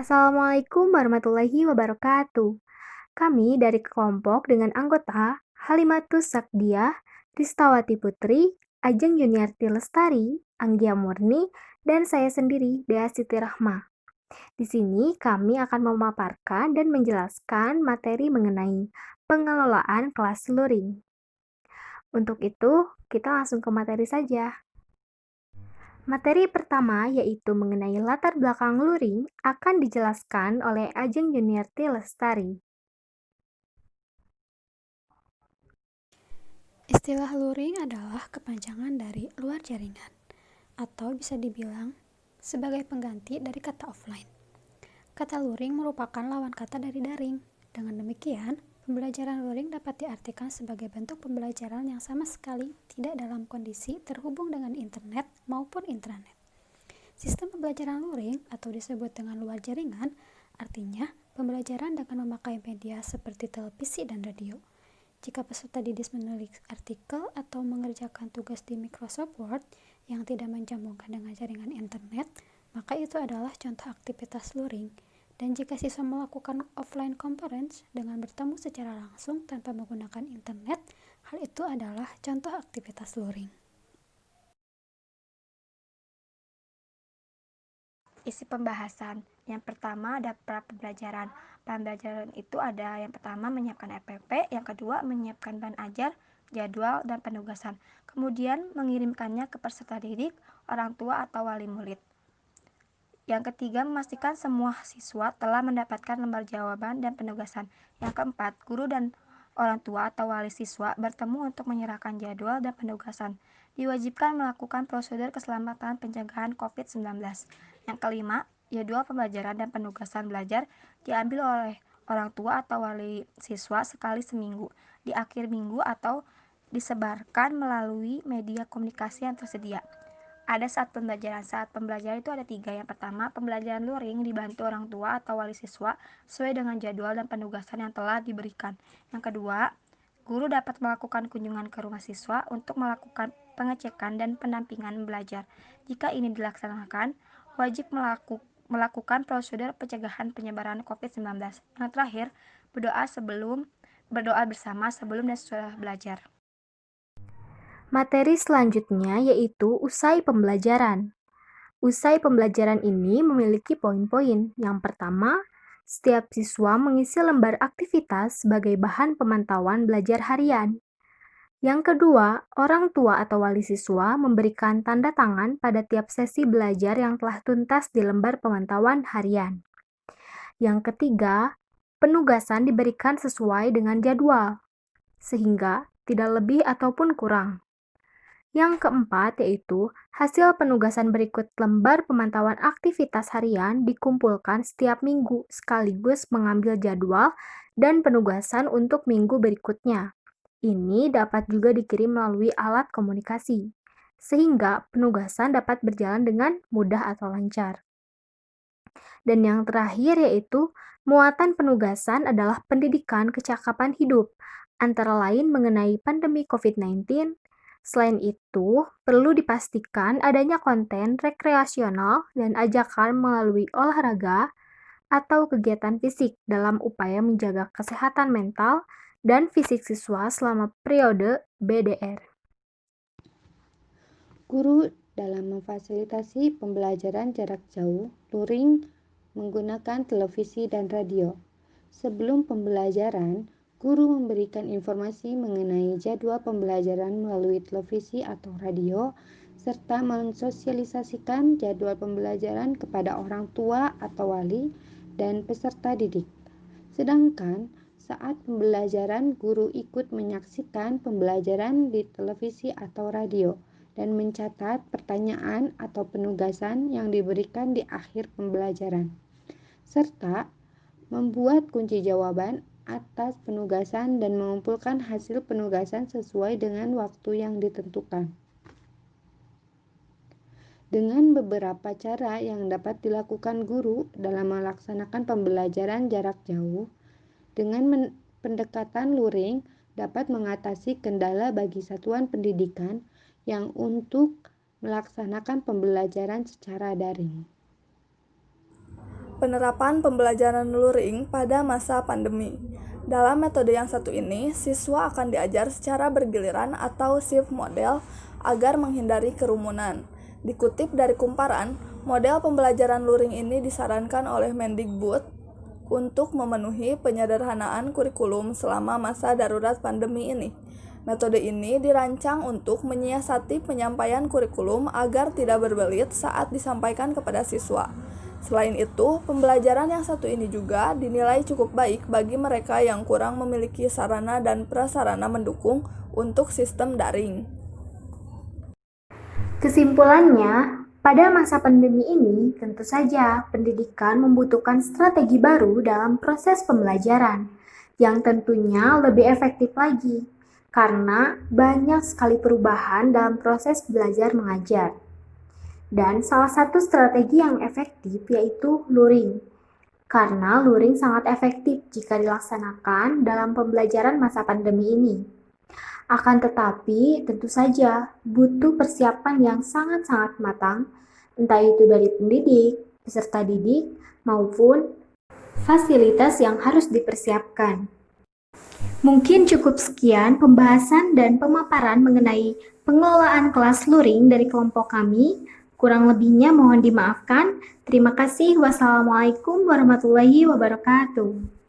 Assalamualaikum warahmatullahi wabarakatuh. Kami dari kelompok dengan anggota Halimatus Sakdiah, Ristawati Putri, Ajeng Yuniarti Lestari, Anggia Murni, dan saya sendiri, Dea Siti Rahma. Di sini kami akan memaparkan dan menjelaskan materi mengenai pengelolaan kelas luring. Untuk itu, kita langsung ke materi saja. Materi pertama yaitu mengenai latar belakang luring akan dijelaskan oleh Ajeng Yuniarti Lestari. Istilah luring adalah kepanjangan dari luar jaringan, atau bisa dibilang sebagai pengganti dari kata offline. Kata luring merupakan lawan kata dari daring. Dengan demikian, pembelajaran luring dapat diartikan sebagai bentuk pembelajaran yang sama sekali tidak dalam kondisi terhubung dengan internet maupun intranet. Sistem pembelajaran luring atau disebut dengan luar jaringan, artinya pembelajaran dengan memakai media seperti televisi dan radio. Jika peserta didik menulis artikel atau mengerjakan tugas di Microsoft Word yang tidak menyambungkan dengan jaringan internet, maka itu adalah contoh aktivitas luring. Dan jika siswa melakukan offline conference dengan bertemu secara langsung tanpa menggunakan internet, hal itu adalah contoh aktivitas luring. Isi pembahasan. Yang pertama ada pra pembelajaran. Pembelajaran itu ada yang pertama menyiapkan RPP, yang kedua menyiapkan bahan ajar, jadwal, dan penugasan. Kemudian mengirimkannya ke peserta didik, orang tua atau wali murid. Yang ketiga, memastikan semua siswa telah mendapatkan lembar jawaban dan penugasan. Yang keempat, guru dan orang tua atau wali siswa bertemu untuk menyerahkan jadwal dan penugasan. Diwajibkan melakukan prosedur keselamatan pencegahan COVID-19. Yang kelima, jadwal pembelajaran dan penugasan belajar diambil oleh orang tua atau wali siswa sekali seminggu, di akhir minggu atau disebarkan melalui media komunikasi yang tersedia. Ada saat pembelajaran. Saat pembelajaran itu ada 3. Yang pertama, pembelajaran luring dibantu orang tua atau wali siswa sesuai dengan jadwal dan penugasan yang telah diberikan. Yang kedua, guru dapat melakukan kunjungan ke rumah siswa untuk melakukan pengecekan dan pendampingan belajar. Jika ini dilaksanakan, wajib melakukan prosedur pencegahan penyebaran COVID-19. Yang terakhir, berdoa bersama sebelum dan sesudah belajar. Materi selanjutnya yaitu usai pembelajaran. Usai pembelajaran ini memiliki poin-poin. Yang pertama, setiap siswa mengisi lembar aktivitas sebagai bahan pemantauan belajar harian. Yang kedua, orang tua atau wali siswa memberikan tanda tangan pada tiap sesi belajar yang telah tuntas di lembar pemantauan harian. Yang ketiga, penugasan diberikan sesuai dengan jadwal, sehingga tidak lebih ataupun kurang. Yang keempat yaitu hasil penugasan berikut lembar pemantauan aktivitas harian dikumpulkan setiap minggu sekaligus mengambil jadwal dan penugasan untuk minggu berikutnya. Ini dapat juga dikirim melalui alat komunikasi, sehingga penugasan dapat berjalan dengan mudah atau lancar. Dan yang terakhir yaitu muatan penugasan adalah pendidikan kecakapan hidup, antara lain mengenai pandemi COVID-19. Selain itu, perlu dipastikan adanya konten rekreasional dan ajakan melalui olahraga atau kegiatan fisik dalam upaya menjaga kesehatan mental dan fisik siswa selama periode BDR. Guru dalam memfasilitasi pembelajaran jarak jauh, luring menggunakan televisi dan radio. Sebelum pembelajaran, guru memberikan informasi mengenai jadwal pembelajaran melalui televisi atau radio, serta mensosialisasikan jadwal pembelajaran kepada orang tua atau wali dan peserta didik. Sedangkan saat pembelajaran, guru ikut menyaksikan pembelajaran di televisi atau radio dan mencatat pertanyaan atau penugasan yang diberikan di akhir pembelajaran, serta membuat kunci jawaban atas penugasan dan mengumpulkan hasil penugasan sesuai dengan waktu yang ditentukan. Dengan beberapa cara yang dapat dilakukan guru dalam melaksanakan pembelajaran jarak jauh, dengan pendekatan luring dapat mengatasi kendala bagi satuan pendidikan yang untuk melaksanakan pembelajaran secara daring. Penerapan pembelajaran luring pada masa pandemi. Dalam metode yang satu ini, siswa akan diajar secara bergiliran atau shift model agar menghindari kerumunan. Dikutip dari Kumparan, model pembelajaran luring ini disarankan oleh Mendikbud untuk memenuhi penyederhanaan kurikulum selama masa darurat pandemi ini. Metode ini dirancang untuk menyiasati penyampaian kurikulum agar tidak berbelit saat disampaikan kepada siswa. Selain itu, pembelajaran yang satu ini juga dinilai cukup baik bagi mereka yang kurang memiliki sarana dan prasarana mendukung untuk sistem daring. Kesimpulannya, pada masa pandemi ini, tentu saja pendidikan membutuhkan strategi baru dalam proses pembelajaran, yang tentunya lebih efektif lagi, karena banyak sekali perubahan dalam proses belajar mengajar. Dan salah satu strategi yang efektif yaitu luring, karena luring sangat efektif jika dilaksanakan dalam pembelajaran masa pandemi ini. Akan tetapi, tentu saja butuh persiapan yang sangat-sangat matang, entah itu dari pendidik, peserta didik, maupun fasilitas yang harus dipersiapkan. Mungkin cukup sekian pembahasan dan pemaparan mengenai pengelolaan kelas luring dari kelompok kami. Kurang lebihnya mohon dimaafkan. Terima kasih. Wassalamualaikum warahmatullahi wabarakatuh.